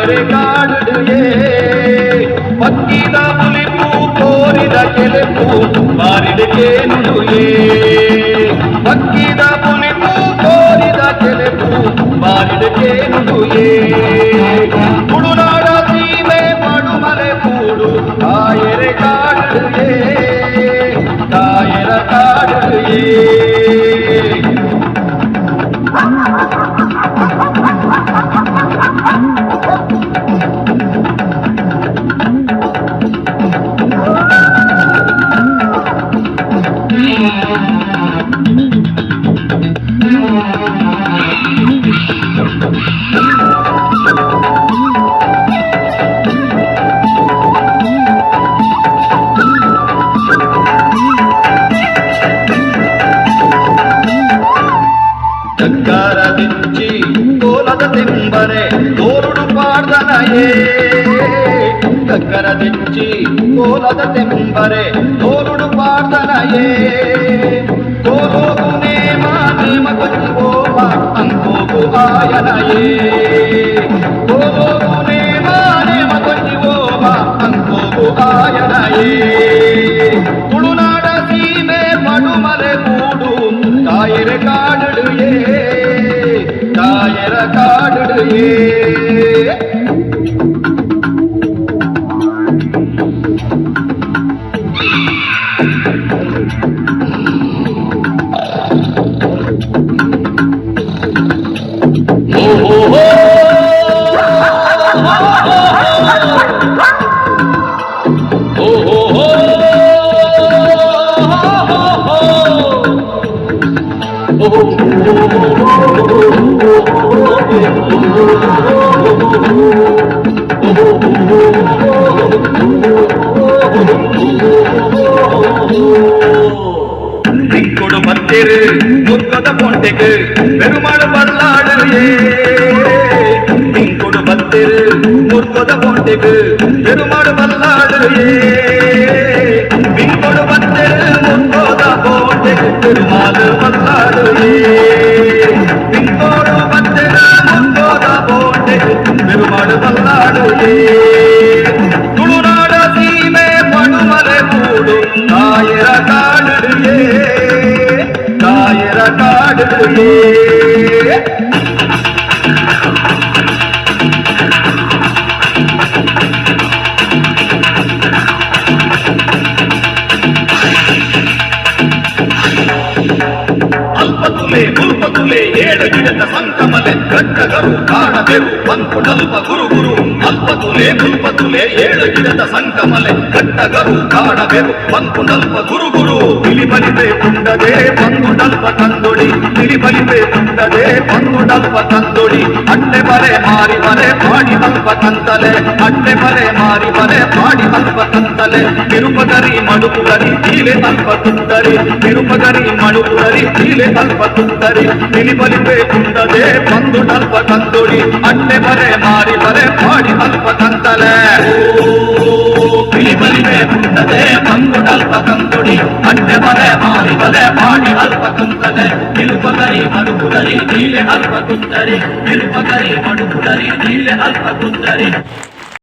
ಕಾಯರೆ ಕಾಡುಡುಯೇ ಪಕ್ಕಿದ ಮುಲಿಪು ಕೋರಿದ ಕೆಲೆಪು ಬಾರಿಡಿಕೆ ನುಡುಯೇ ಪಕ್ಕಿದ ಮುಲಿಪು ಕೋರಿದ ಕೆಲೆಪು ಬಾರಿಡಿಕೆ ನುಡುಯೇ ತುಳುನಾಡ ಸೀಮೆ ಪಡುಮಲೆ ಕೂಡು ಕಾಯರೆ ಕಾಡುಡುಯೇ ಕಾಯರ ಕಾಡುಡುಯೇ ಚಕ್ಕರದಿಚ್ಚಿ ಕೋಲದ ತಿಂಬರೆ ತೋರುಡು ಪಾಡ್ದನಯೇ ಚಕ್ಕರದಿಚ್ಚಿ ಕೋಲದ ತಿಂಬರೆ ತೋರುಡು ಪಾಡ್ದನಯೇ ತೋರೋಗು ನೇಮ ನೇಮ ಕೊಚ್ಚುವೋಮ ಅಂಕೋಗು ಆಯನಯೇ ತೋರೋಗು ನೇಮ ನೇಮ ಕೊಚ್ಚುವೋಮ ಅಂಕೋಗು ಆಯನಯೇ ತುಳುನಾಡ ಸೀಮೆ ಪಡುಮಲೆ ಕೂಡು ಕಾಯರೆ ಕಾಡುಡುಯೇ ಕಾಯರ ಕಾಡುಡುಯೇ கொடு பத்திரு முற்கத பொண்டைக்கு பெருமாள் பல்லாடுயே கொடு பத்திரு முற்கத பொண்டைக்கு பெருமாள் பல்லாடுயே கொடு பத்திரு முற்கத பொண்டைக்கு பெருமாள் பல்லாடுயே கொடு பத்திரு முற்கத பொண்டைக்கு பெருமாள் பல்லாடுயே ತುಳುನಾಡ ಸೀಮೆ ಪಡುಮಲೆ ಕೂಡು ಕಾಯರ ಕಾಡುಡುಯೇ ಕಾಯರ ಕಾಡುಡುಯೇ ಅಲ್ಪತುಲೆ ಮುಲ್ಪತುಲೆ ಏಳು ಗಿಡದ ಸಂಕಮಲೆ ಗಟ್ಟಗರು ಕಾಣಬೆರು ಪಂಕುಡಲ್ಪ ಗುರುಗುರು ಅಲ್ಪತುಲೆ ಮುಲ್ಪತುಲೆ ಏಳು ಗಿಡದ ಸಂಕಮಲೆ ಗಟ್ಟಗರು ಕಾಣಬೆರು ಪಂಕುಡಲ್ಪ ಗುರುಗುರು ತಿಳಿಬಲಿದೆ ಕುಂಡದೆ ಪಂಕುಡಲ್ಪ ತಂದೊಡಿ ತಿಳಿಬಲಿದೆ ಕುಂಡದೆ ಪಂಕುಡಲ್ಪ ತಂದೊಡಿ ಅಟ್ಟೆ ಬರೆ ಮಾರಿ ಬರೆ ಮಾಡಿ ಅಲ್ಪ ಕಂತಲೆ ಅಟ್ಟೆ ಬರೆ ಮಾರಿ ಬರೆ ಮಾಡಿ ಅಲ್ಪ ಕಂತಲೆ ತಿರುಪಗರಿ ಮಡುಪುಗರಿ ತೀಲೆ ಅಲ್ಪ ತುಂಡರಿ ತಿರುಪಗರಿ ಮಡುಪುಗರಿ ತೀಲೆ ಅಲ್ಪ ತುಂಡರಿ ತಿಳಿಬಲಿದೆ ಕುಂಡದೆ ಪಂಕುಡಲ್ಪ ತಂದೊಡಿ ಅಟ್ಟೆ ಬರೆ ಮಾರಿ ಬರೆ ಮಾಡಿ ಅಲ್ಪ ಕಂತಲೆ ತಿಳಿಬಲಿದೆ ಕುಂಡದೆ ಪಂಕುಡಲ್ಪ ತಂದೊಡಿ ಅಟ್ಟೆ ಬರೆ ಮಾರಿ ಬರೆ ಮಾಡಿ ಅಲ್ಪ ಕಂತಲೆ ತಿರುಪಗರಿ ಮಡುಪುಗರಿ ತೀಲೆ ಅಲ್ಪ ತುಂಡರಿ ತಿರುಪಗರಿ ಮಡುಪುಗರಿ ತೀಲೆ ಅಲ್ಪ ತುಂಡರಿ